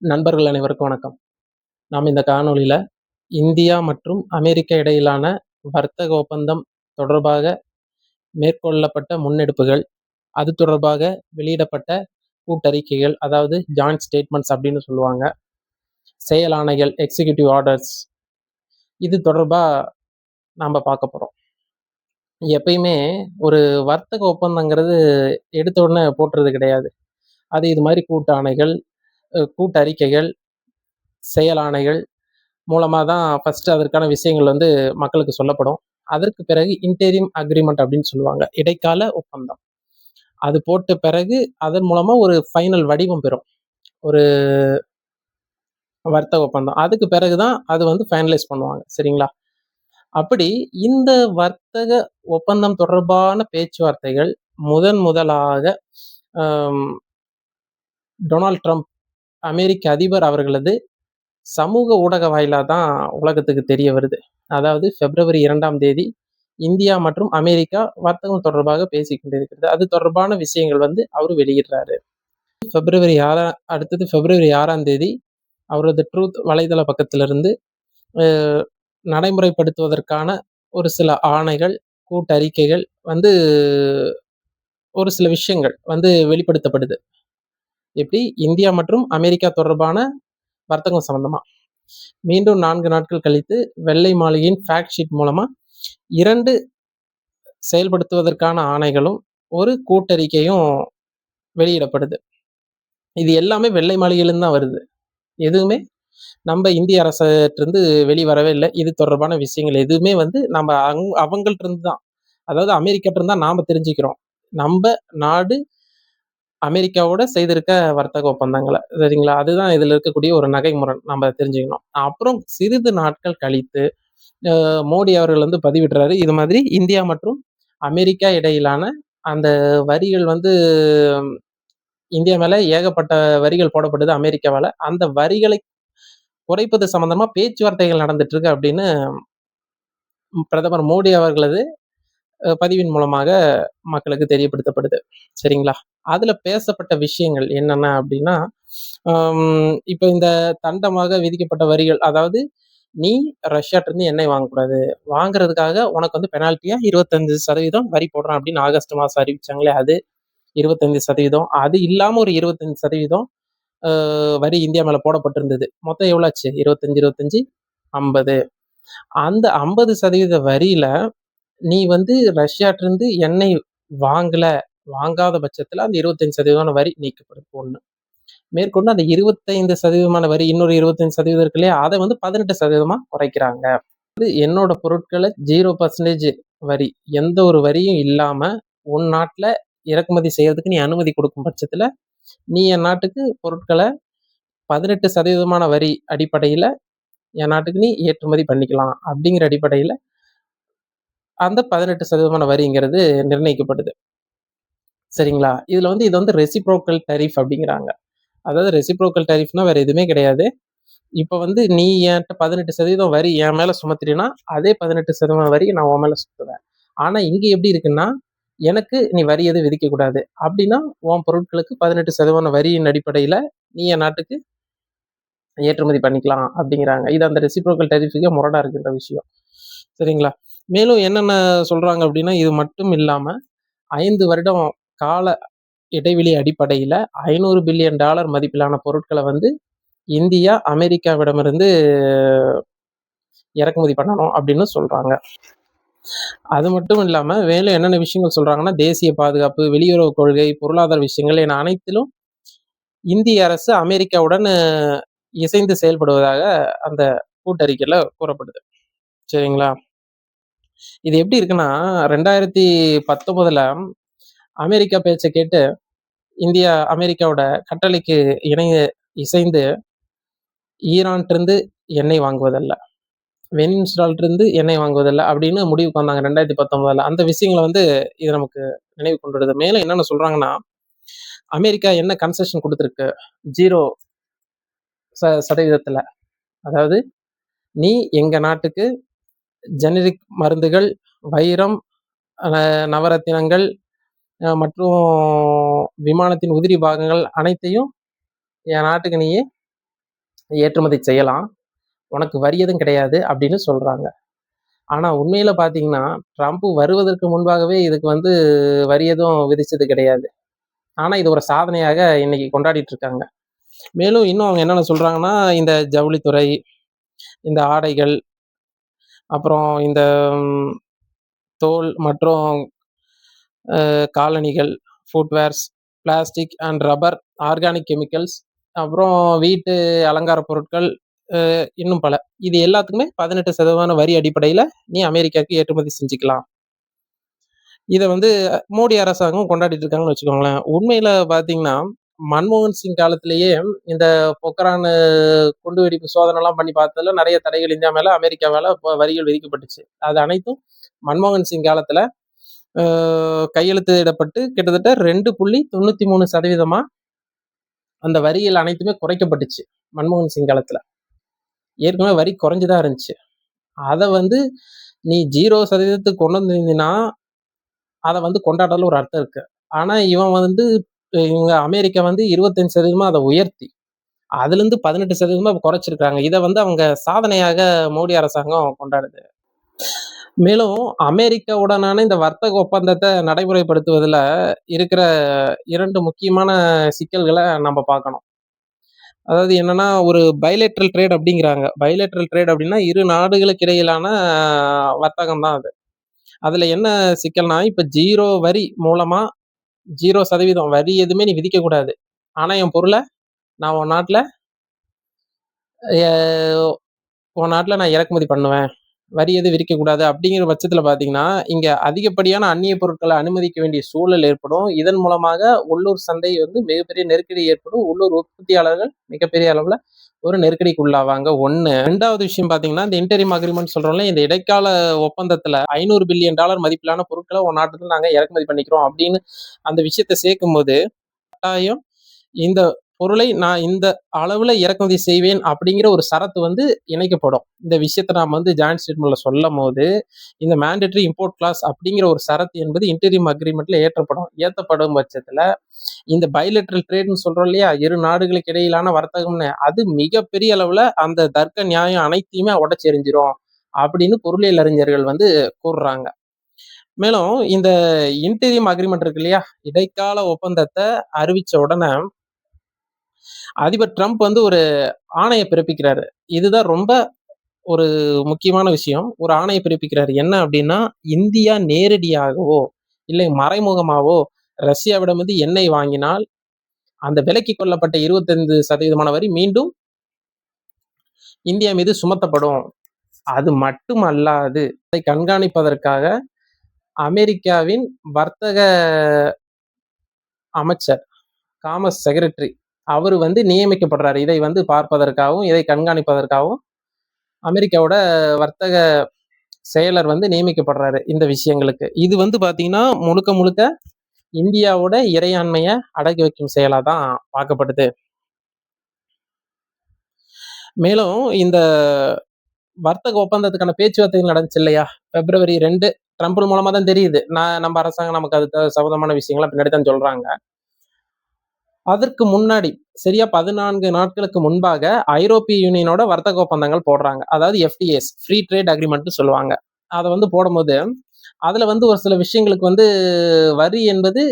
நண்பர்கள் அனைவருக்கும் வணக்கம். நாம் இந்த காணொளியில இந்தியா மற்றும் அமெரிக்கா இடையிலான வர்த்தக ஒப்பந்தம் தொடர்பாக மேற்கொள்ளப்பட்ட முன்னெடுப்புகள், அது தொடர்பாக வெளியிடப்பட்ட கூட்டறிக்கைகள், அதாவது ஜாயிண்ட் ஸ்டேட்மெண்ட்ஸ் அப்படின்னு சொல்லுவாங்க. செயல் ஆணைகள், எக்ஸிக்யூட்டிவ் ஆர்டர்ஸ், இது தொடர்பா நாம பார்க்க போறோம். எப்பயுமே ஒரு வர்த்தக ஒப்பந்தங்கிறது எடுத்த உடனே போட்டுறது கிடையாது. அது இது மாதிரி கூட்டாணைகள், கூட்டறிக்கைகள், செயல் ஆணைகள் மூலமா தான் ஃபர்ஸ்ட் அதற்கான விஷயங்கள் மக்களுக்கு சொல்லப்படும். அதற்கு பிறகு இன்டரிம் அக்ரிமெண்ட் அப்படின்னு சொல்லுவாங்க, இடைக்கால ஒப்பந்தம். அது போட்ட பிறகு அதன் மூலமா ஒரு ஃபைனல் வடிவம் பெறும் ஒரு வர்த்தக ஒப்பந்தம். அதுக்கு பிறகுதான் அது ஃபைனலைஸ் பண்ணுவாங்க. சரிங்களா? அப்படி இந்த வர்த்தக ஒப்பந்தம் தொடர்பான பேச்சுவார்த்தைகள் முதலாக டொனால்ட் ட்ரம்ப் அமெரிக்க அதிபர் அவர்களது சமூக ஊடக வாயிலா தான் உலகத்துக்கு தெரிய வருது. அதாவது February 2ஆம் தேதி இந்தியா மற்றும் அமெரிக்கா வர்த்தகம் தொடர்பாக பேசிக் கொண்டிருக்கிறது. அது தொடர்பான விஷயங்கள் அவர் வெளியிடுறாரு. அடுத்தது February 6ஆம் தேதி அவரது ட்ரூத் வலைதள பக்கத்திலிருந்து நடைமுறைப்படுத்துவதற்கான ஒரு சில ஆணைகள், கூட்டறிக்கைகள் ஒரு சில விஷயங்கள் வெளிப்படுத்தப்படுது. எப்படி இந்தியா மற்றும் அமெரிக்கா தொடர்பான வர்த்தகம் சம்பந்தமா. மீண்டும் 4 நாட்கள் கழித்து வெள்ளை மாளிகையின் ஃபேக்ட் ஷீட் மூலமா 2 செயல்படுத்துவதற்கான ஆணைகளும் ஒரு கூட்டறிக்கையும் வெளியிடப்படுது. இது எல்லாமே வெள்ளை மாளிகையிலிருந்து தான் வருது. எதுவுமே நம்ம இந்திய அரசிலிருந்து வெளிவரவே இல்லை. இது தொடர்பான விஷயங்கள் எதுவுமே நம்ம அவங்கள்ட்ட இருந்து தான், அதாவது அமெரிக்காட்ட இருந்து தான் நாம தெரிஞ்சுக்கிறோம். நம்ம நாடு அமெரிக்காவோட செய்திருக்க வர்த்தக ஒப்பந்தங்களை. சரிங்களா? அதுதான் இதுல இருக்கக்கூடிய ஒரு நகைமுரண் நம்ம தெரிஞ்சுக்கணும். அப்புறம் சிறிது நாட்கள் கழித்து மோடி அவர்கள் பதிவிடுறாரு, இது மாதிரி இந்தியா மற்றும் அமெரிக்கா இடையிலான அந்த வரிகள் இந்தியா மேல ஏகப்பட்ட வரிகள் போடப்படுது அமெரிக்காவால. அந்த வரிகளை குறைப்பது சம்பந்தமா பேச்சுவார்த்தைகள் நடந்துட்டு இருக்கு அப்படின்னு பிரதமர் மோடி அவர்களது பதிவின் மூலமாக மக்களுக்கு தெரியப்படுத்தப்படுது. சரிங்களா? அதுல பேசப்பட்ட விஷயங்கள் என்னென்ன அப்படின்னா, இப்ப இந்த தண்டமாக விதிக்கப்பட்ட வரிகள், அதாவது நீ ரஷ்யாட்ட இருந்து எண்ணெய் வாங்கக்கூடாது, வாங்குறதுக்காக உனக்கு பெனால்ட்டியா 25% வரி போடுறான் அப்படின்னு ஆகஸ்ட் மாசம் அறிவிச்சாங்களே, அது 25%. அது இல்லாம ஒரு 25% வரி இந்தியா மேல போடப்பட்டிருந்தது. மொத்தம் எவ்வளவு ஆச்சு? 25, 50. அந்த 50% வரியில நீ ரஷ்யாட்ட இருந்து எண்ணெய் வாங்காத பட்சத்துல அந்த 25% வரி நீக்கப்படும். ஒண்ணு. மேற்கொண்டு அந்த 25% வரி, இன்னொரு 25% இருக்கு இல்லையா, அதை 18% குறைக்கிறாங்க. என்னோட பொருட்களை 0% வரி, எந்த ஒரு வரியும் இல்லாம உன் நாட்டுல இறக்குமதி செய்யறதுக்கு நீ அனுமதி கொடுக்கும் பட்சத்துல நீ என் நாட்டுக்கு பொருட்களை 18% வரி அடிப்படையில என் நாட்டுக்கு நீ ஏற்றுமதி பண்ணிக்கலாம் அப்படிங்கிற அடிப்படையில அந்த 18% வரிங்கிறது நிர்ணயிக்கப்படுது. சரிங்களா? இதுல இது ரெசிப்ரோக்கல் டரிஃப் அப்படிங்கிறாங்க. அதாவது ரெசிப்ரோக்கல் டரிஃப்னா வேற எதுவுமே கிடையாது. இப்ப நீ என்கிட்ட 18% வரி என் மேல சுமத்துறீன்னா அதே 18% வரி நான் உன் மேல சுத்துவேன். ஆனா இங்க எப்படி இருக்குன்னா, எனக்கு நீ வரி எதுவும் விதிக்க கூடாது அப்படின்னா உன் பொருட்களுக்கு 18% வரியின் அடிப்படையில நீ என் நாட்டுக்கு ஏற்றுமதி பண்ணிக்கலாம் அப்படிங்கிறாங்க. இது அந்த ரெசிப்ரோக்கல் டரிஃபுக்கே முரடா இருக்கின்ற விஷயம். சரிங்களா? மேலும் என்னென்ன சொல்றாங்க அப்படின்னா, இது மட்டும் இல்லாம 5 வருடம் கால இடைவெளி அடிப்படையில $500 பில்லியன் மதிப்பிலான பொருட்களை இந்தியா அமெரிக்காவிடமிருந்து இறக்குமதி பண்ணணும் அப்படின்னு சொல்றாங்க. அது மட்டும் இல்லாம மேலும் என்னென்ன விஷயங்கள் சொல்றாங்கன்னா, தேசிய பாதுகாப்பு, வெளியுறவு கொள்கை, பொருளாதார விஷயங்கள் என அனைத்திலும் இந்திய அரசு அமெரிக்காவுடன் இசைந்து செயல்படுவதாக அந்த கூட்டறிக்கையில கூறப்படுது. சரிங்களா? இது எப்படி இருக்குன்னா, 2019 அமெரிக்கா பேச்சை கேட்டு இந்தியா அமெரிக்காவோட கட்டளைக்கு இசைந்து ஈரான்ட்டு இருந்து எண்ணெய் வாங்குவதல்ல, வெனிசுலால இருந்து எண்ணெய் வாங்குவதில்லை அப்படின்னு முடிவுக்கு வந்தாங்க 2019. அந்த விஷயங்களை இது நமக்கு நினைவு கொண்டுடுது. மேலும் என்னென்ன சொல்றாங்கன்னா, அமெரிக்கா என்ன கன்செஷன் கொடுத்துருக்கு 0% அதாவது நீ எங்க நாட்டுக்கு ஜெனரிக் மருந்துகள், வைரம், நவரத்தினங்கள் மற்றும் விமானத்தின் உதிரி பாகங்கள் அனைத்தையும் என் நாட்டுக்கு நீ ஏற்றுமதி செய்யலாம். உனக்கு வரி எதுவும் கிடையாது அப்படின்னு சொல்றாங்க. ஆனா உண்மையில பார்த்தீங்கன்னா, ட்ரம்ப் வருவதற்கு முன்பாகவே இதுக்கு வந்து வரி எதுவும் விதிச்சது கிடையாது. ஆனா இது ஒரு சாதனையாக இன்னைக்கு கொண்டாடிட்டு இருக்காங்க. மேலும் இன்னும் அவங்க என்னென்ன சொல்றாங்கன்னா, இந்த ஜவுளித்துறை, இந்த ஆடைகள், அப்புறம் இந்த ம் தோல் மற்றும் காலணிகள், footwears, plastic and rubber, organic chemicals, அப்புறம் வீட்டு அலங்கார பொருட்கள், இன்னும் பல. இது எல்லாத்துக்குமே 18% வரி அடிப்படையில நீ அமெரிக்காவுக்கு ஏற்றுமதி செஞ்சுக்கலாம். இத வந்து மோடி அரசாங்கம் கொண்டாடிட்டு இருக்காங்கன்னு வச்சுக்கோங்களேன். உண்மையில பார்த்தீங்கன்னா, மன்மோகன் சிங் காலத்திலேயே இந்த பொக்ரான் குண்டுவெடிப்பு சோதனைலாம் பண்ணி பார்த்ததுல நெறைய தடைகள் இந்தியா மேல, அமெரிக்கா மேல வரிகள் விதிக்கப்பட்டுச்சு. அது அனைத்தும் மன்மோகன் சிங் காலத்துல அ கையெழுத்திடப்பட்டு கிட்டத்தட்ட 2.93% அந்த வரிகள் அனைத்துமே குறைக்கப்பட்டுச்சு. மன்மோகன் சிங் காலத்துல. ஏற்கனவே வரி குறைஞ்சு தான் இருந்துச்சு. அத வந்து நீ 0% கொண்டு வந்திருந்தீன்னா, அத வந்து கொண்டாடுறதுல ஒரு அர்த்தம் இருக்கு. ஆனா இவங்க அமெரிக்கா வந்து 25% அத உயர்த்தி, அதிலிருந்து 18% குறைச்சிருக்காங்க. இத வந்து அவங்க சாதனையாக மோடி அரசாங்கம் கொண்டாடுது. மேலும் அமெரிக்காவுடனான இந்த வர்த்தக ஒப்பந்தத்த நடைமுறைப்படுத்துவதுல இருக்கிற 2 முக்கியமான சிக்கல்கள நம்ம பார்க்கணும். அதாவது என்னன்னா, ஒரு பைலேட்ரல் ட்ரேட் அப்படிங்கிறாங்க. பைலேட்ரல் ட்ரேட் அப்படின்னா, இரு நாடுகளுக்கு இடையிலான வர்த்தகம் தான் அது. அதுல என்ன சிக்கல்னா, இப்ப 0 வரி மூலமா 0% வரி எதுவுமே நீ விதிக்கக்கூடாது. ஆனா என் பொருள நான் எ உன் நாட்டுல நான் இறக்குமதி பண்ணுவேன். வரி எதுவும் விதிக்கக்கூடாது அப்படிங்கிற பட்சத்துல பார்த்தீங்கன்னா, இங்க அதிகப்படியான அந்நிய பொருட்கள அனுமதிக்க வேண்டிய சூழல் ஏற்படும். இதன் மூலமாக உள்ளூர் சந்தை வந்து மிகப்பெரிய நெருக்கடி ஏற்படும். உள்ளூர் உற்பத்தியாளர்கள் மிகப்பெரிய அளவுல ஒரு நெருக்கடிக்கு உள்ளாவாங்க 1. 2வது விஷயம் பார்த்தீங்கன்னா, இந்த இன்டரிம் அக்ரீமெண்ட் சொல்றோம்ல, இந்த இடைக்கால ஒப்பந்தத்துல $500 பில்லியன் மதிப்பிலான பொருட்கள உன் நாட்டுல நாங்க இறக்குமதி பண்ணிக்கிறோம் அப்படின்னு அந்த விஷயத்த சேர்க்கும்போது, கட்டாயம் இந்த பொருளை நான் இந்த அளவுல இறக்குமதி செய்வேன் அப்படிங்கிற ஒரு சரத்து வந்து இணைக்கப்படும். இந்த விஷயத்த நாம வந்து ஜாயிண்ட் ஸ்டேட்மெண்ட்ல சொல்லும்போது, இந்த மேண்டேட்டரி இம்போர்ட் கிளாஸ் அப்படிங்கிற ஒரு சரத்து என்பது இன்டரிம் அக்ரீமெண்ட்ல ஏற்றப்படும். ஏத்தப்படும் பட்சத்துல இந்த பைலேட்டரல் ட்ரேட்ன்னு சொல்றோம் இல்லையா? இரு நாடுகளுக்கு இடையிலான வர்த்தகம்னு, அது மிகப்பெரிய அளவுல அந்த தர்க்க நியாயம் அனைத்தையுமே உடைச்சு எறிஞ்சிரும் அப்படின்னு பொருளியல் அறிஞர்கள் வந்து கூறுறாங்க. மேலும் இந்த இன்டரிம் அக்ரீமெண்ட் இருக்கு இல்லையா? இடைக்கால ஒப்பந்தத்த அறிவிச்ச உடனே அதிபர் ட்ரம்ப் வந்து ஒரு ஆணைய பிறப்பிக்கிறாரு. இதுதான் ரொம்ப ஒரு முக்கியமான விஷயம். ஒரு ஆணைய பிறப்பிக்கிறாரு. என்ன அப்படின்னா, இந்தியா நேரடியாகவோ, இல்லை மறைமுகமாவோ ரஷ்யாவிடமிருந்து எண்ணெய் வாங்கினால், அந்த விலக்கிக் கொள்ளப்பட்ட 25% வரி மீண்டும் இந்தியா மீது சுமத்தப்படும். அது மட்டுமல்லாது, அதை கண்காணிப்பதற்காக அமெரிக்காவின் வர்த்தக அமைச்சர், காமர்ஸ் செக்ரட்டரி அவரு வந்து நியமிக்கப்படுறாரு. இதை வந்து பார்ப்பதற்காகவும், இதை கண்காணிப்பதற்காகவும் அமெரிக்காவோட வர்த்தக செயலர் வந்து நியமிக்கப்படுறாரு இந்த விஷயங்களுக்கு. இது வந்து பார்த்தீங்கன்னா, முழுக்க முழுக்க இந்தியாவோட இறையாண்மைய அடக்கி வைக்கும் செயலா தான் பார்க்கப்படுது. மேலும் இந்த வர்த்தக ஒப்பந்தத்துக்கான பேச்சுவார்த்தைகள் நடந்துச்சு இல்லையா? பிப்ரவரி 2 ட்ரம்ப் மூலமா தான் தெரியுது. நம்ம அரசாங்கம் நமக்கு அது சம்மந்தமான விஷயங்கள பின்னாடி தான் சொல்றாங்க. அதற்கு முன்னாடி சரியா 14 நாட்களுக்கு முன்பாக ஐரோப்பிய யூனியனோட வர்த்தக ஒப்பந்தங்கள் போடுறாங்க. அதாவது எஃப்டிஏஸ், ஃப்ரீ ட்ரேட் அக்ரீமெண்ட்னு சொல்லுவாங்க. அத வந்து போடும்போது, அதுல வந்து ஒரு சில விஷயங்களுக்கு வந்து வரி என்பது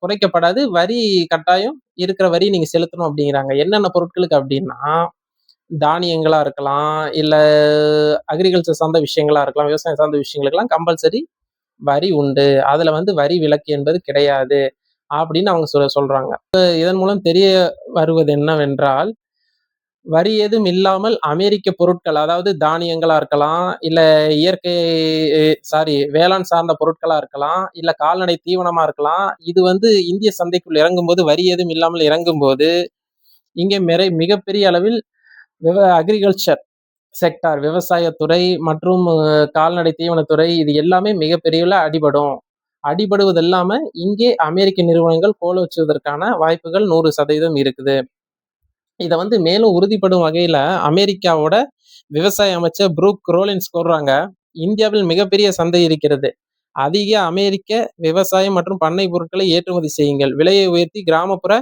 குறைக்கப்படாது. வரி கட்டாயம் இருக்கிற வரிய நீங்க செலுத்தணும் அப்படிங்கிறாங்க. என்னென்ன பொருட்களுக்கு அப்படின்னா, தானியங்களா இருக்கலாம், இல்ல அக்ரிகல்ச்சர் சார்ந்த விஷயங்களா இருக்கலாம், விவசாயம் சார்ந்த விஷயங்களுக்கெல்லாம் கம்பல்சரி வரி உண்டு. அதுல வந்து வரி விலக்கு என்பது கிடையாது. அப்படின்னு அவங்க சொல்றாங்க. இதன் மூலம் தெரிய வருவது என்னவென்றால், வரி ஏதும் இல்லாமல் அமெரிக்க பொருட்கள், அதாவது தானியங்களா இருக்கலாம், இல்ல இயற்கை வேளாண் சார்ந்த பொருட்களா இருக்கலாம், இல்ல கால்நடை தீவனமா இருக்கலாம். இது வந்து இந்திய சந்தைக்குள் இறங்கும்போது, வரி ஏதும் இல்லாமல் இறங்கும்போது, இங்கே மிகப்பெரிய அளவில் அக்ரிகல்ச்சர் செக்டார், விவசாயத்துறை மற்றும் கால்நடை தீவனத்துறை இது எல்லாமே மிகப்பெரியல அடிபடும். அடிபடுவது இல்லாம, இங்கே அமெரிக்க நிறுவனங்கள் கோலோச்சுவதற்கான வாய்ப்புகள் 100% இருக்குது. இத வந்து மேலும் உறுதிப்படும் வகையில அமெரிக்காவோட விவசாய அமைச்சர் ப்ரூக் ரோலின்ஸ் கூறுறாங்க, இந்தியாவில் மிகப்பெரிய சந்தை இருக்கிறது. அதிக அமெரிக்க விவசாயம் மற்றும் பண்ணை பொருட்களை ஏற்றுமதி செய்யுங்கள். விலையை உயர்த்தி கிராமப்புற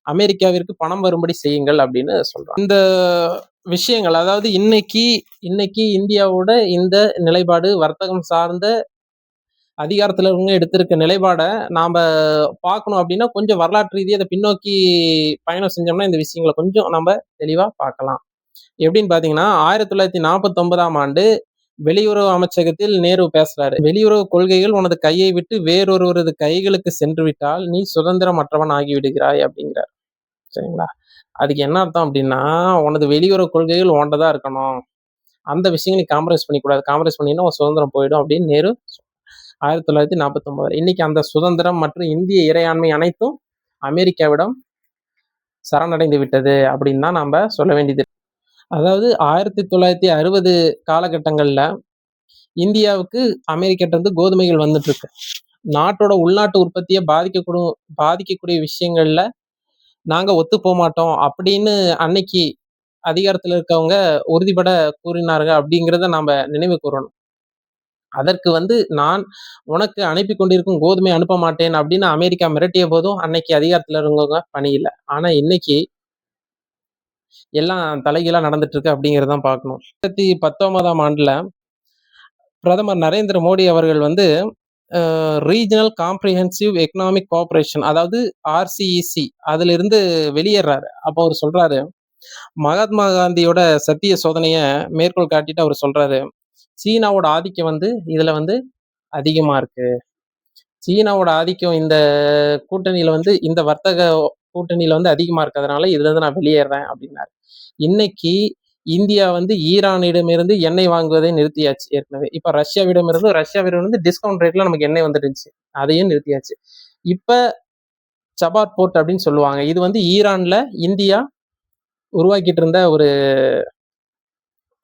அமெரிக்காவிற்கு பணம் வரும்படி செய்யுங்கள் அப்படின்னு சொல்றாங்க. இந்த விஷயங்கள், அதாவது இன்னைக்கு இந்தியாவோட இந்த நிலைப்பாடு, வர்த்தகம் சார்ந்த அதிகாரத்துல இவங்க எடுத்திருக்க நிலைப்பாடை நாம பார்க்கணும் அப்படின்னா கொஞ்சம் வரலாற்று ரீதியாக அதை பின்னோக்கி பயணம் செஞ்சோம்னா இந்த விஷயங்களை கொஞ்சம் நம்ம தெளிவா பார்க்கலாம். எப்படின்னு பாத்தீங்கன்னா 1949ஆம் ஆண்டு வெளியுறவு அமைச்சகத்தில் நேரு பேசுறாரு. வெளியுறவு கொள்கைகள் உனது கையை விட்டு வேறொருவரது கைகளுக்கு சென்று விட்டால் நீ சுதந்திரமற்றவன் ஆகிவிடுகிறாய் அப்படிங்கிறார். சரிங்களா? அதுக்கு என்ன அர்த்தம் அப்படின்னா, உனது வெளியுறவு கொள்கைகள் உன்கிட்ட தான் இருக்கணும், அந்த விஷயங்கள் நீ காம்ப்ரமைஸ் பண்ணிக்கூடாது, காம்ப்ரமைஸ் பண்ணினா உன் சுதந்திரம் போயிடும் அப்படின்னு நேரு 1949. இன்னைக்கு அந்த சுதந்திரம் மற்றும் இந்திய இறையாண்மை அனைத்தும் அமெரிக்காவிடம் சரணடைந்து விட்டது அப்படின்னு தான் நாம சொல்ல வேண்டியது. அதாவது 1960 காலகட்டங்கள்ல இந்தியாவுக்கு அமெரிக்கிட்ட இருந்து கோதுமைகள் வந்துட்டு இருக்கு. நாட்டோட உள்நாட்டு உற்பத்தியை பாதிக்கக்கூடிய விஷயங்கள்ல நாங்க ஒத்து போக மாட்டோம் அப்படின்னு அன்னைக்கு அதிகாரத்துல இருக்கவங்க உறுதிபட கூறினாருங்க அப்படிங்கிறத நாம நினைவு கூறணும். அதற்கு நான் உனக்கு அனுப்பி கொண்டிருக்கும் கோதுமை அனுப்ப மாட்டேன் அப்படின்னு அமெரிக்கா மிரட்டிய போதும் அன்னைக்கு அதிகாரத்துல இருந்தவங்க பணியில. ஆனா இன்னைக்கு எல்லாம் தலைகீழா நடந்துட்டு இருக்கு அப்படிங்கிறதான் பார்க்கணும். 2019ஆம் ஆண்டுல பிரதமர் நரேந்திர மோடி அவர்கள் ரீஜனல் காம்ப்ரிஹென்சிவ் எக்கனாமிக் கோஆபரேஷன், அதாவது RCEC அதுல இருந்து வெளியேறாரு. அப்போ அவர் சொல்றாரு, மகாத்மா காந்தியோட சத்திய சோதனைய மேற்கோள் காட்டிட்டு அவர் சொல்றாரு, சீனாவோட ஆதிக்கம் இதுல அதிகமா இருக்கு. சீனாவோட ஆதிக்கம் இந்த கூட்டணியில இந்த வர்த்தக கூட்டணியில அதிகமா இருக்கிறதுனால இதுல இருந்து நான் வெளியேறேன் அப்படின்னாரு. இன்னைக்கு இந்தியா ஈரானிடமிருந்து எண்ணெய் வாங்குவதை நிறுத்தியாச்சு ஏற்கனவே. இப்ப ரஷ்யாவிடம் டிஸ்கவுண்ட் ரேட்ல நமக்கு எண்ணெய் வந்துருச்சு, அதையும் நிறுத்தியாச்சு. இப்ப சபார் போர்ட் அப்படின்னு சொல்லுவாங்க, இது ஈரான்ல இந்தியா உருவாக்கிட்டு இருந்த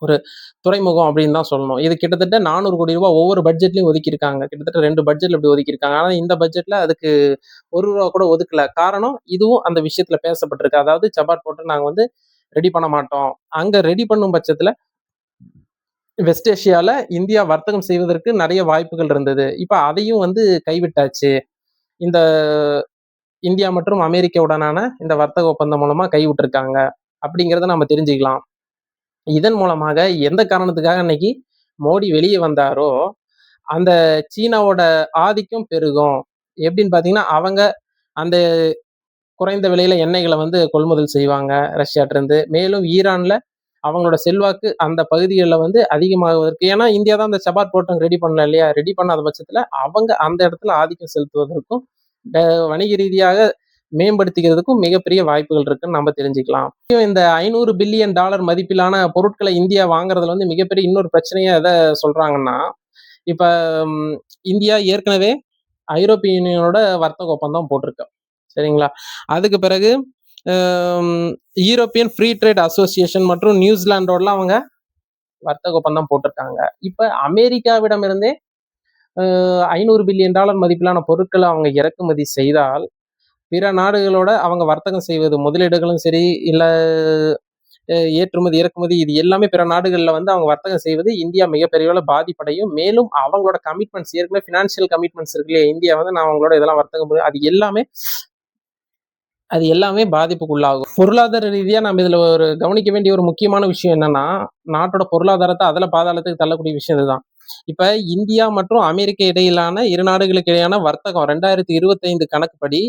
ஒரு துறைமுகம் அப்படின்னு தான் சொல்லணும். இது கிட்டத்தட்ட 400 கோடி ரூபாய் ஒவ்வொரு பட்ஜெட்லயும் ஒதுக்கியிருக்காங்க. கிட்டத்தட்ட 2 பட்ஜெட்ல இப்படி ஒதுக்கியிருக்காங்க. ஆனா இந்த பட்ஜெட்ல அதுக்கு ₹1 கூட ஒதுக்கல. காரணம் இதுவும் அந்த விஷயத்துல பேசப்பட்டிருக்கு. அதாவது சபார் போர்ட் நாங்க ரெடி பண்ண மாட்டோம். அங்க ரெடி பண்ணும் பட்சத்துல வெஸ்ட் ஏஷியால இந்தியா வர்த்தகம் செய்வதற்கு நிறைய வாய்ப்புகள் இருந்தது. இப்ப அதையும் கைவிட்டாச்சு. இந்த இந்தியா மற்றும் அமெரிக்காவுடனான இந்த வர்த்தக ஒப்பந்தம் மூலமா கைவிட்டிருக்காங்க அப்படிங்கிறத நம்ம தெரிஞ்சுக்கலாம். இதன் மூலமாக எந்த காரணத்துக்காக இன்னைக்கு மோடி வெளியே வந்தாரோ அந்த சீனாவோட ஆதிக்கம் பெருகும். எப்படின்னு பாத்தீங்கன்னா, அவங்க அந்த குறைந்த விலையில எண்ணெய்களை கொள்முதல் செய்வாங்க ரஷ்யாட்ட இருந்து. மேலும் ஈரான்ல அவங்களோட செல்வாக்கு அந்த பகுதிகளில் அதிகமாகுவதற்கு, ஏன்னா இந்தியா தான் அந்த சபார் போர்ட்டம் ரெடி பண்ணல இல்லையா, ரெடி பண்ணாத பட்சத்துல அவங்க அந்த இடத்துல ஆதிக்கம் செலுத்துவதற்கும் வணிக ரீதியாக மேம்படுத்திக்கிறதுக்கும் மிகப்பெரிய வாய்ப்புகள் இருக்குன்னு நம்ம தெரிஞ்சுக்கலாம். இந்த $500 பில்லியன் மதிப்பிலான பொருட்களை இந்தியா வாங்குறதுல மிகப்பெரிய இன்னொரு பிரச்சனையா எதை சொல்றாங்கன்னா, இப்ப இந்தியா ஏற்கனவே ஐரோப்பிய யூனியனோட வர்த்தக ஒப்பந்தம் போட்டிருக்கு. சரிங்களா? அதுக்கு பிறகு யூரோப்பியன் ஃப்ரீ ட்ரேட் அசோசியேஷன் மற்றும் நியூசிலாண்டோடலாம் அவங்க வர்த்தக ஒப்பந்தம் போட்டிருக்காங்க. இப்ப அமெரிக்காவிடம் இருந்தே $500 பில்லியன் மதிப்பிலான பொருட்களை அவங்க இறக்குமதி செய்தால் பிற நாடுகளோட அவங்க வர்த்தகம் செய்வது, முதலீடுகளும் சரி இல்ல ஏற்றுமதி இறக்குமதி, இது எல்லாமே பிற நாடுகள்ல அவங்க வர்த்தகம் செய்வது இந்தியா மிகப்பெரிய அளவுல பாதிப்படையும். மேலும் அவங்களோட கமிட்மெண்ட்ஸ், ஏற்கனவே பினான்சியல் கமிட்மெண்ட்ஸ் இருக்கு இல்லையா, இந்தியா நான் அவங்களோட இதெல்லாம் வர்த்தகம் அது எல்லாமே பாதிப்புக்குள்ளாகும். பொருளாதார ரீதியா நம்ம இதுல ஒரு கவனிக்க வேண்டிய ஒரு முக்கியமான விஷயம் என்னன்னா, நாட்டோட பொருளாதாரத்தை அதுல பாதாளத்துக்கு தள்ளக்கூடிய விஷயம் இதுதான். இப்ப இந்தியா மற்றும் அமெரிக்கா இடையிலான இரு நாடுகளுக்கு இடையான வர்த்தகம் 2025 கணக்குப்படி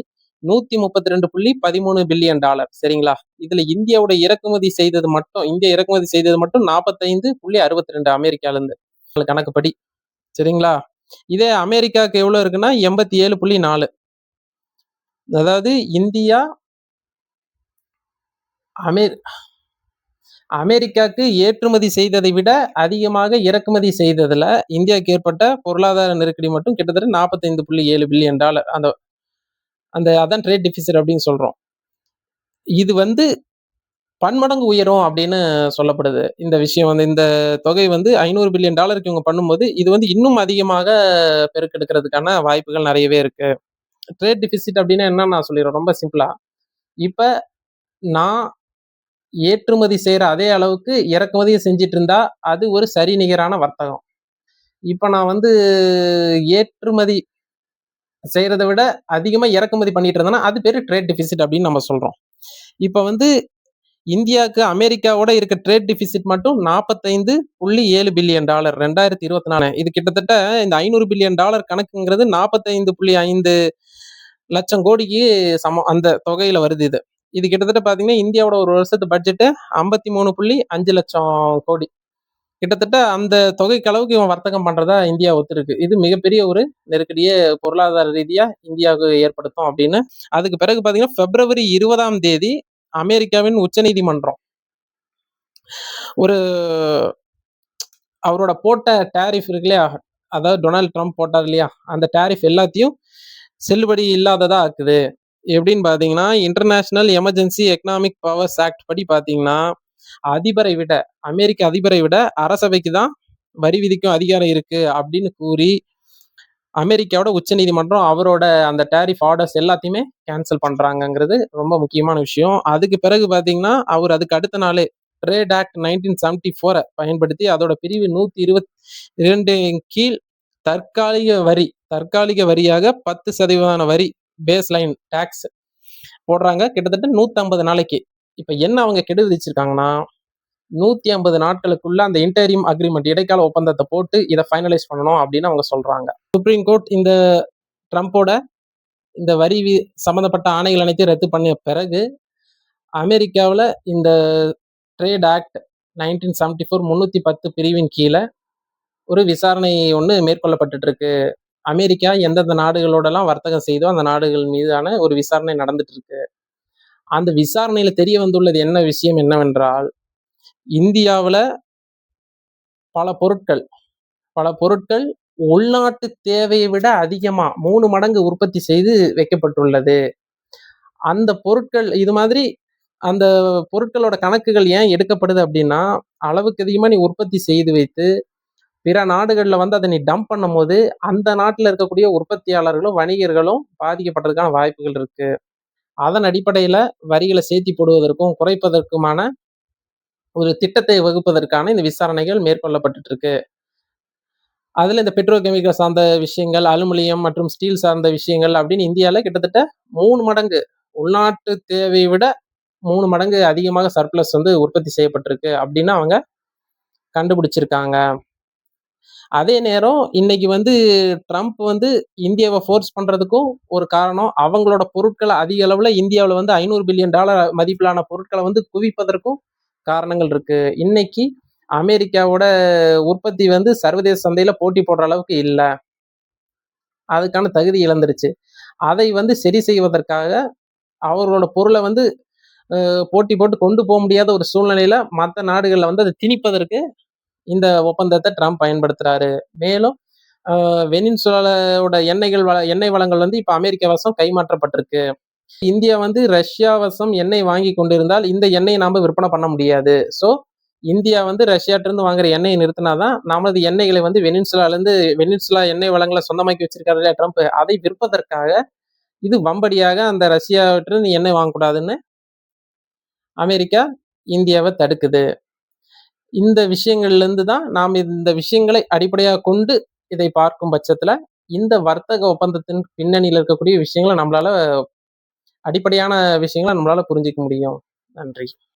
$132.13 பில்லியன். சரிங்களா? இதுல இந்தியாவோட இறக்குமதி செய்தது மட்டும் 45.62 அமெரிக்கால இருந்து கணக்குப்படி. சரிங்களா? இதே அமெரிக்காவுக்கு எவ்வளவு இருக்குன்னா 87.4. அதாவது இந்தியா அமெரிக்காவுக்கு ஏற்றுமதி செய்ததை விட அதிகமாக இறக்குமதி செய்ததுல இந்தியாவுக்கு ஏற்பட்ட பொருளாதார நெருக்கடி மட்டும் கிட்டத்தட்ட $45.7 பில்லியன். அதான் ட்ரேட் டெபிசிட் அப்படின்னு சொல்றோம். இது பன்மடங்கு உயரும் அப்படின்னு சொல்லப்படுது. இந்த விஷயம் இந்த தொகை $500 பில்லியன் இவங்க பண்ணும்போது இது இன்னும் அதிகமாக பெருக்கெடுக்கிறதுக்கான வாய்ப்புகள் நிறையவே இருக்கு. ட்ரேட் டெபிசிட் அப்படின்னா என்ன நான் சொல்லிடுறேன் ரொம்ப சிம்பிளா. இப்ப நான் ஏற்றுமதி செய்யற அதே அளவுக்கு இறக்குமதியும் செஞ்சிட்டு இருந்தா அது ஒரு சரி நிகரான வர்த்தகம். இப்ப நான் ஏற்றுமதி செய்யறத விட அதிகமா இறக்குமதி பண்ணிட்டு இருந்தாங்கன்னா அது பேரு ட்ரேட் டெபிசிட் அப்படின்னு நம்ம சொல்றோம். இப்ப வந்து இந்தியாவுக்கு அமெரிக்காவோட இருக்க ட்ரேட் டெபிசிட் மட்டும் 45.7 பில்லியன் டாலர் 2024. இது கிட்டத்தட்ட இந்த 500 பில்லியன் டாலர் கணக்குங்கிறது 45.5 லட்சம் கோடிக்கு சமம். அந்த தொகையில வருது இது. இது கிட்டத்தட்ட பாத்தீங்கன்னா இந்தியாவோட ஒரு வருஷத்து பட்ஜெட் 53.5 லட்சம் கோடி. கிட்டத்தட்ட அந்த தொகைக்கு அளவுக்கு இவன் வர்த்தகம் பண்றதா இந்தியா ஒத்துருக்கு. இது மிகப்பெரிய ஒரு நெருக்கடியை பொருளாதார ரீதியா இந்தியாவுக்கு ஏற்படுத்தும் அப்படின்னு. அதுக்கு பிறகு பாத்தீங்கன்னா பிப்ரவரி 20 அமெரிக்காவின் உச்சநீதிமன்றம் ஒரு அவரோட போட்ட டேரிஃப் இருக்கு இல்லையா, அதாவது டொனால்ட் ட்ரம்ப் போட்டார் இல்லையா, அந்த டேரிஃப் எல்லாத்தையும் செல்லுபடி இல்லாததா ஆக்குது. எப்படின்னு பாத்தீங்கன்னா international emergency economic powers act படி பாத்தீங்கன்னா அதிபரை விட அமெரிக்க அதிபரை விட அரசவைக்கு தான் வரி விதிக்கும் அதிகாரம் இருக்கு அப்படின்னு கூறி அமெரிக்காவோட உச்சநீதிமன்றம் அவரோட அந்த டேரிஃப் ஆர்டர்ஸ் எல்லாத்தையுமே கேன்சல் பண்றாங்கங்கிறது ரொம்ப முக்கியமான விஷயம். அதுக்கு பிறகு பாத்தீங்கன்னா அவர் அதுக்கு அடுத்த நாள் ட்ரேட் ஆக்ட் 1974 பயன்படுத்தி அதோட பிரிவு 122 கீழ் தற்காலிக வரியாக 10% வரி பேஸ் லைன் டாக்ஸ் போடுறாங்க கிட்டத்தட்ட 150 நாளைக்கு. இப்ப என்ன அவங்க கெடு விதிச்சிருக்காங்கன்னா 150 நாட்களுக்குள்ள அந்த இன்டரிம் அக்ரிமெண்ட் இடைக்கால ஒப்பந்தத்தை போட்டு இதை ஃபைனலைஸ் பண்ணணும் அப்படின்னு அவங்க சொல்றாங்க. சுப்ரீம் கோர்ட் இந்த ட்ரம்போட இந்த வரி சம்பந்தப்பட்ட ஆணைகள் அனைத்தையும் ரத்து பண்ண பிறகு அமெரிக்காவில் இந்த ட்ரேட் ஆக்ட் 1974 310 பிரிவின் கீழே ஒரு விசாரணை ஒன்று மேற்கொள்ளப்பட்டு இருக்கு. அமெரிக்கா எந்தெந்த நாடுகளோடலாம் வர்த்தகம் செய்தோ அந்த நாடுகள் மீதான ஒரு விசாரணை நடந்துட்டு இருக்கு. அந்த விசாரணையில தெரிய வந்துள்ளது என்ன விஷயம் என்னவென்றால் இந்தியாவில் பல பொருட்கள் உள்நாட்டு தேவையை விட அதிகமா 3 மடங்கு உற்பத்தி செய்து வைக்கப்பட்டுள்ளது. அந்த பொருட்கள் இது மாதிரி அந்த பொருட்களோட கணக்குகள் ஏன் எடுக்கப்படுது அப்படின்னா அளவுக்கு அதிகமா நீ உற்பத்தி செய்து வைத்து பிற நாடுகள்ல வந்து அதை நீ டம்ப் பண்ணும் போது அந்த நாட்டில் இருக்கக்கூடிய உற்பத்தியாளர்களும் வணிகர்களும் பாதிக்கப்படுறதுக்கான வாய்ப்புகள் இருக்கு. அதன் அடிப்படையில வரிகளை சேர்த்தி போடுவதற்கும் குறைப்பதற்குமான ஒரு திட்டத்தை வகுப்பதற்கான இந்த விசாரணைகள் மேற்கொள்ளப்பட்டு இருக்கு. அதுல இந்த பெட்ரோ கெமிக்கல் சார்ந்த விஷயங்கள், அலுமினியம் மற்றும் ஸ்டீல் சார்ந்த விஷயங்கள் அப்படின்னு இந்தியாவில் கிட்டத்தட்ட 3 மடங்கு உள்நாட்டு தேவையை விட 3 மடங்கு அதிகமாக சர்ப்ளஸ் வந்து உற்பத்தி செய்யப்பட்டிருக்கு அப்படின்னு அவங்க கண்டுபிடிச்சிருக்காங்க. அதே நேரம் இன்னைக்கு வந்து ட்ரம்ப் வந்து இந்தியாவை ஃபோர்ஸ் பண்றதுக்கும் ஒரு காரணம் அவங்களோட பொருட்களை அதிக அளவுல இந்தியாவில் வந்து 500 பில்லியன் டாலர் மதிப்பிலான பொருட்களை வந்து குவிப்பதற்கும் காரணங்கள் இருக்கு. இன்னைக்கு அமெரிக்காவோட உற்பத்தி வந்து சர்வதேச சந்தையில போட்டி போடுற அளவுக்கு இல்லை, அதுக்கான தகுதி இழந்துருச்சு. அதை வந்து சரி செய்வதற்காக அவர்களோட பொருளை வந்து போட்டி போட்டு கொண்டு போக முடியாத ஒரு சூழ்நிலையில மற்ற நாடுகளில் வந்து அதை திணிப்பதற்கு இந்த ஒப்பந்தத்தை ட்ரம்ப் பயன்படுத்துறாரு. மேலும் வெனின்சுலாவோட எண்ணெய் வளங்கள் வந்து இப்ப அமெரிக்கா வசம் கைமாற்றப்பட்டிருக்கு. இந்தியா வந்து ரஷ்யா வசம் எண்ணெய் வாங்கி கொண்டிருந்தால் இந்த எண்ணெயை நாம விற்பனை பண்ண முடியாது. ஸோ இந்தியா வந்து ரஷ்யாட்ட இருந்து வாங்குற எண்ணெயை நிறுத்தினாதான் நமது எண்ணெய்களை வந்து வெனின்சுலா எண்ணெய் வளங்களை சொந்தமாக்கி வச்சிருக்காரு இல்லையா ட்ரம்ப், அதை விற்பதற்காக இது வம்படியாக அந்த ரஷ்யாவிட்ட இருந்து எண்ணெய் வாங்கக்கூடாதுன்னு அமெரிக்கா இந்தியாவை தடுக்குது. இந்த விஷயங்கள்ல இருந்து தான் நாம் இந்த விஷயங்களை அடிப்படையாக கொண்டு இதை பார்க்கும் பட்சத்துல இந்த வர்த்தக ஒப்பந்தத்தின் பின்னணியில் இருக்கக்கூடிய விஷயங்களை நம்மளால அடிப்படையான விஷயங்களை நம்மளால புரிஞ்சிக்க முடியும். நன்றி.